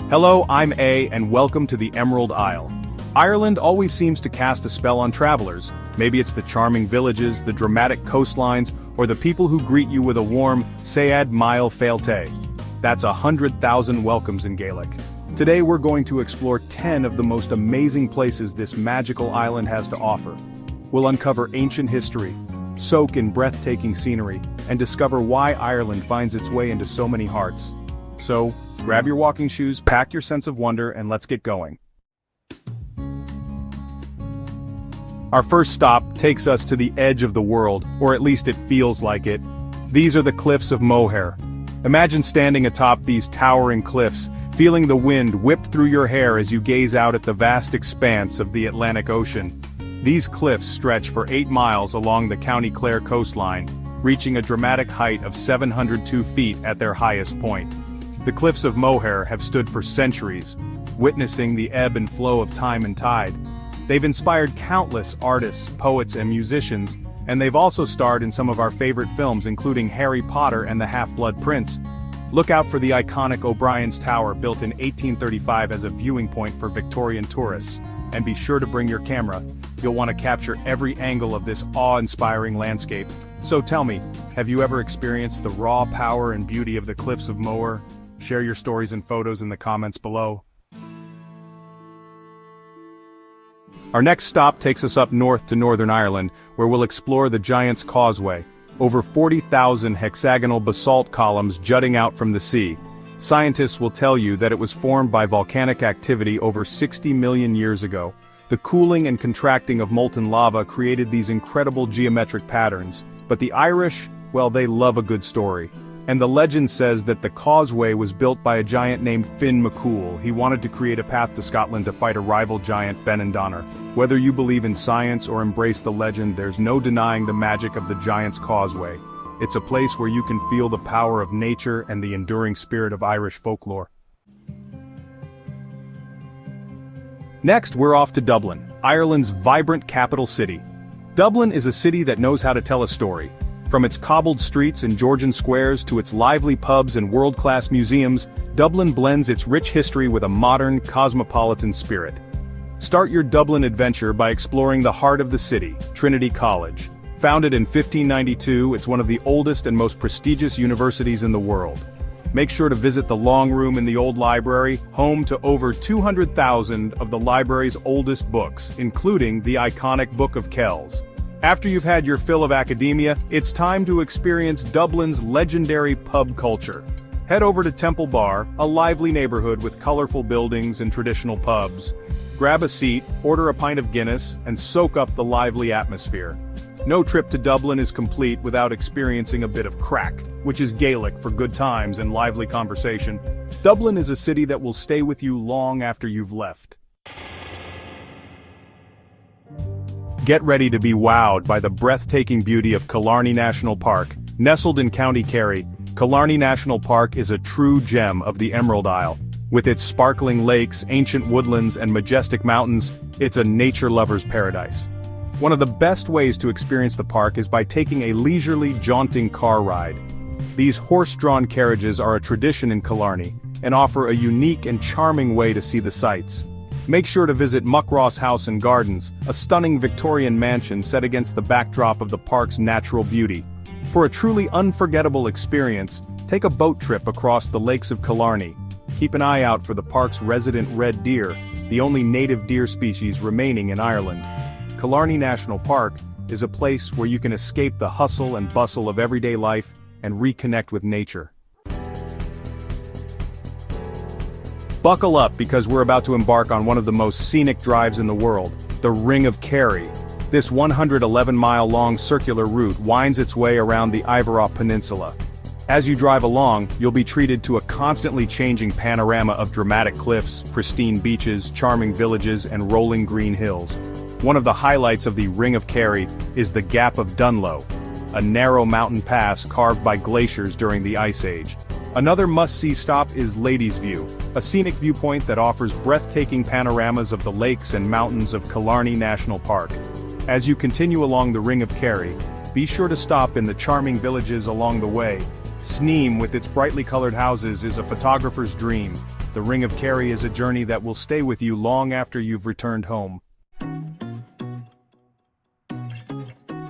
Hello, I'm A, and welcome to the Emerald Isle. Ireland always seems to cast a spell on travelers. Maybe it's the charming villages, the dramatic coastlines, or the people who greet you with a warm, Sayad Mile Failte. That's 100,000 welcomes in Gaelic. Today we're going to explore 10 of the most amazing places this magical island has to offer. We'll uncover ancient history, soak in breathtaking scenery, and discover why Ireland finds its way into so many hearts. So, grab your walking shoes, pack your sense of wonder, and let's get going. Our first stop takes us to the edge of the world, or at least it feels like it. These are the Cliffs of Moher. Imagine standing atop these towering cliffs, feeling the wind whip through your hair as you gaze out at the vast expanse of the Atlantic Ocean. These cliffs stretch for 8 miles along the County Clare coastline, reaching a dramatic height of 702 feet at their highest point. The Cliffs of Moher have stood for centuries, witnessing the ebb and flow of time and tide. They've inspired countless artists, poets, and musicians, and they've also starred in some of our favorite films including Harry Potter and the Half-Blood Prince. Look out for the iconic O'Brien's Tower built in 1835 as a viewing point for Victorian tourists. And be sure to bring your camera. You'll want to capture every angle of this awe-inspiring landscape. So tell me, have you ever experienced the raw power and beauty of the Cliffs of Moher? Share your stories and photos in the comments below. Our next stop takes us up north to Northern Ireland, where we'll explore the Giant's Causeway, over 40,000 hexagonal basalt columns jutting out from the sea. Scientists will tell you that it was formed by volcanic activity over 60 million years ago. The cooling and contracting of molten lava created these incredible geometric patterns, but the Irish, well, they love a good story. And the legend says that the causeway was built by a giant named Finn McCool. He wanted to create a path to Scotland to fight a rival giant, Benandonner. Whether you believe in science or embrace the legend, there's no denying the magic of the Giant's Causeway. It's a place where you can feel the power of nature and the enduring spirit of Irish folklore. Next, we're off to Dublin, Ireland's vibrant capital city. Dublin is a city that knows how to tell a story. From its cobbled streets and Georgian squares to its lively pubs and world-class museums, Dublin blends its rich history with a modern, cosmopolitan spirit. Start your Dublin adventure by exploring the heart of the city, Trinity College. Founded in 1592, it's one of the oldest and most prestigious universities in the world. Make sure to visit the Long Room in the Old Library, home to over 200,000 of the library's oldest books, including the iconic Book of Kells. After you've had your fill of academia, it's time to experience Dublin's legendary pub culture. Head over to Temple Bar, a lively neighborhood with colorful buildings and traditional pubs. Grab a seat, order a pint of Guinness, and soak up the lively atmosphere. No trip to Dublin is complete without experiencing a bit of crack, which is Gaelic for good times and lively conversation. Dublin is a city that will stay with you long after you've left. Get ready to be wowed by the breathtaking beauty of Killarney National Park. Nestled in County Kerry, Killarney National Park is a true gem of the Emerald Isle. With its sparkling lakes, ancient woodlands, and majestic mountains, it's a nature lover's paradise. One of the best ways to experience the park is by taking a leisurely, jaunting car ride. These horse-drawn carriages are a tradition in Killarney, and offer a unique and charming way to see the sights. Make sure to visit Muckross House and Gardens, a stunning Victorian mansion set against the backdrop of the park's natural beauty. For a truly unforgettable experience, take a boat trip across the lakes of Killarney. Keep an eye out for the park's resident red deer, the only native deer species remaining in Ireland. Killarney National Park is a place where you can escape the hustle and bustle of everyday life and reconnect with nature. Buckle up because we're about to embark on one of the most scenic drives in the world, the Ring of Kerry. This 111-mile-long circular route winds its way around the Iveragh Peninsula. As you drive along, you'll be treated to a constantly changing panorama of dramatic cliffs, pristine beaches, charming villages, and rolling green hills. One of the highlights of the Ring of Kerry is the Gap of Dunloe, a narrow mountain pass carved by glaciers during the Ice Age. Another must-see stop is Ladies View, a scenic viewpoint that offers breathtaking panoramas of the lakes and mountains of Killarney National Park. As you continue along the Ring of Kerry, be sure to stop in the charming villages along the way. Sneem, with its brightly colored houses, is a photographer's dream. The Ring of Kerry is a journey that will stay with you long after you've returned home.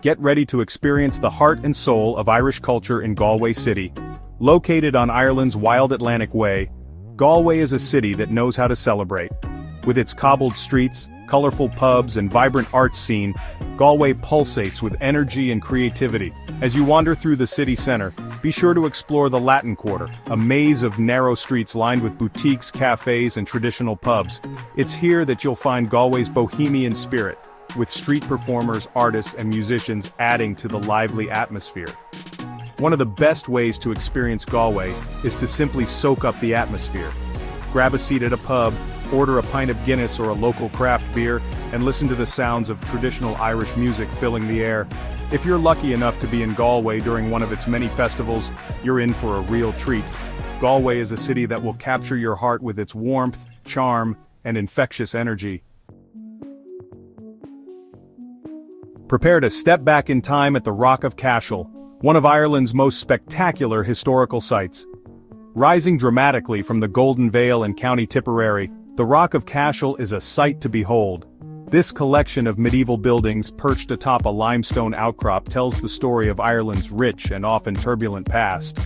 Get ready to experience the heart and soul of Irish culture in Galway City. Located on Ireland's wild Atlantic Way, Galway is a city that knows how to celebrate. With its cobbled streets, colorful pubs, and vibrant arts scene, Galway pulsates with energy and creativity. As you wander through the city center, be sure to explore the Latin Quarter, a maze of narrow streets lined with boutiques, cafes, and traditional pubs. It's here that you'll find Galway's bohemian spirit, with street performers, artists, and musicians adding to the lively atmosphere. One of the best ways to experience Galway is to simply soak up the atmosphere. Grab a seat at a pub, order a pint of Guinness or a local craft beer, and listen to the sounds of traditional Irish music filling the air. If you're lucky enough to be in Galway during one of its many festivals, you're in for a real treat. Galway is a city that will capture your heart with its warmth, charm, and infectious energy. Prepare to step back in time at the Rock of Cashel, one of Ireland's most spectacular historical sites. Rising dramatically from the Golden Vale in County Tipperary, the Rock of Cashel is a sight to behold. This collection of medieval buildings perched atop a limestone outcrop tells the story of Ireland's rich and often turbulent past.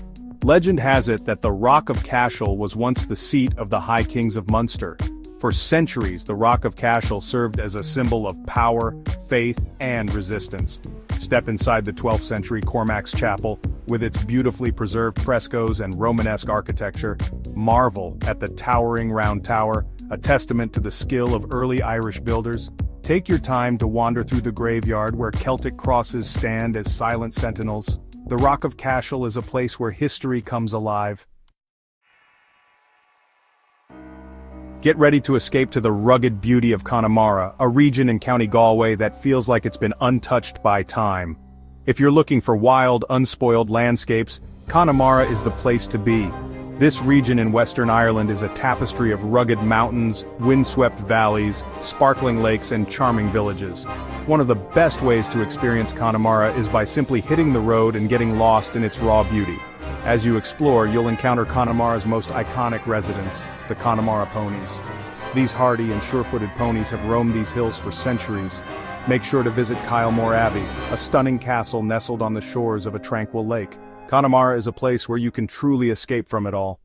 Legend has it that the Rock of Cashel was once the seat of the High Kings of Munster. For centuries, the Rock of Cashel served as a symbol of power, faith, and resistance. Step inside the 12th century Cormac's Chapel, with its beautifully preserved frescoes and Romanesque architecture. Marvel at the towering round tower, a testament to the skill of early Irish builders. Take your time to wander through the graveyard where Celtic crosses stand as silent sentinels. The Rock of Cashel is a place where history comes alive. Get ready to escape to the rugged beauty of Connemara, a region in County Galway that feels like it's been untouched by time. If you're looking for wild, unspoiled landscapes, Connemara is the place to be. This region in Western Ireland is a tapestry of rugged mountains, windswept valleys, sparkling lakes, and charming villages. One of the best ways to experience Connemara is by simply hitting the road and getting lost in its raw beauty. As you explore, you'll encounter Connemara's most iconic residents, the Connemara ponies. These hardy and sure-footed ponies have roamed these hills for centuries. Make sure to visit Kylemore Abbey, a stunning castle nestled on the shores of a tranquil lake. Connemara is a place where you can truly escape from it all.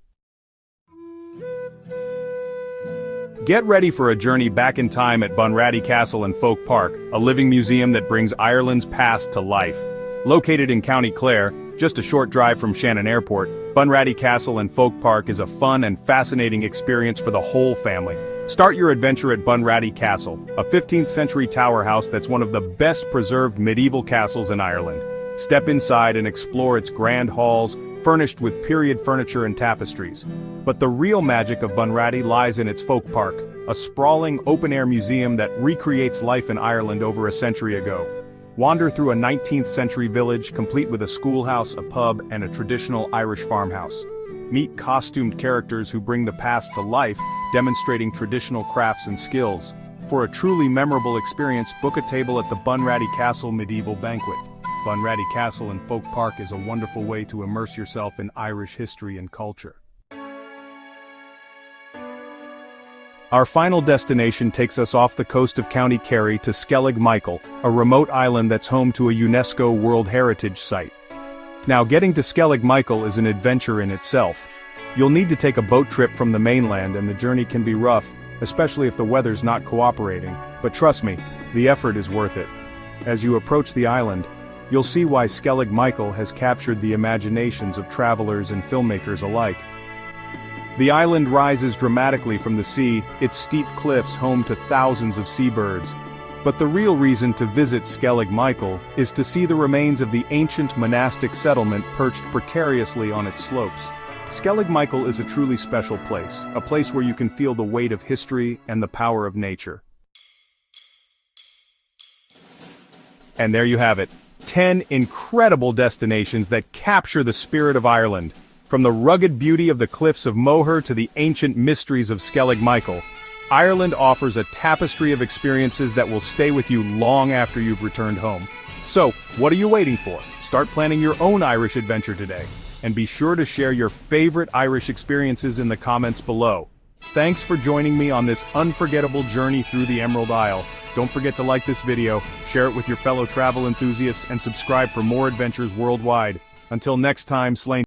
Get ready for a journey back in time at Bunratty Castle and Folk Park, a living museum that brings Ireland's past to life. Located in County Clare, just a short drive from Shannon Airport, Bunratty Castle and Folk Park is a fun and fascinating experience for the whole family. Start your adventure at Bunratty Castle, a 15th century tower house that's one of the best preserved medieval castles in Ireland. Step inside and explore its grand halls, furnished with period furniture and tapestries. But the real magic of Bunratty lies in its Folk Park, a sprawling open-air museum that recreates life in Ireland over a century ago. Wander through a 19th century village complete with a schoolhouse, a pub, and a traditional Irish farmhouse. Meet costumed characters who bring the past to life, demonstrating traditional crafts and skills. For a truly memorable experience, book a table at the Bunratty Castle Medieval Banquet. Bunratty Castle and Folk Park is a wonderful way to immerse yourself in Irish history and culture. Our final destination takes us off the coast of County Kerry to Skellig Michael, a remote island that's home to a UNESCO World Heritage Site. Now, getting to Skellig Michael is an adventure in itself. You'll need to take a boat trip from the mainland, and the journey can be rough, especially if the weather's not cooperating. But trust me, the effort is worth it. As you approach the island, you'll see why Skellig Michael has captured the imaginations of travelers and filmmakers alike. The island rises dramatically from the sea, its steep cliffs home to thousands of seabirds. But the real reason to visit Skellig Michael is to see the remains of the ancient monastic settlement perched precariously on its slopes. Skellig Michael is a truly special place, a place where you can feel the weight of history and the power of nature. And there you have it, 10 incredible destinations that capture the spirit of Ireland. From the rugged beauty of the Cliffs of Moher to the ancient mysteries of Skellig Michael, Ireland offers a tapestry of experiences that will stay with you long after you've returned home. So, what are you waiting for? Start planning your own Irish adventure today. and be sure to share your favorite Irish experiences in the comments below. Thanks for joining me on this unforgettable journey through the Emerald Isle. Don't forget to like this video, share it with your fellow travel enthusiasts, and subscribe for more adventures worldwide. Until next time, Slane.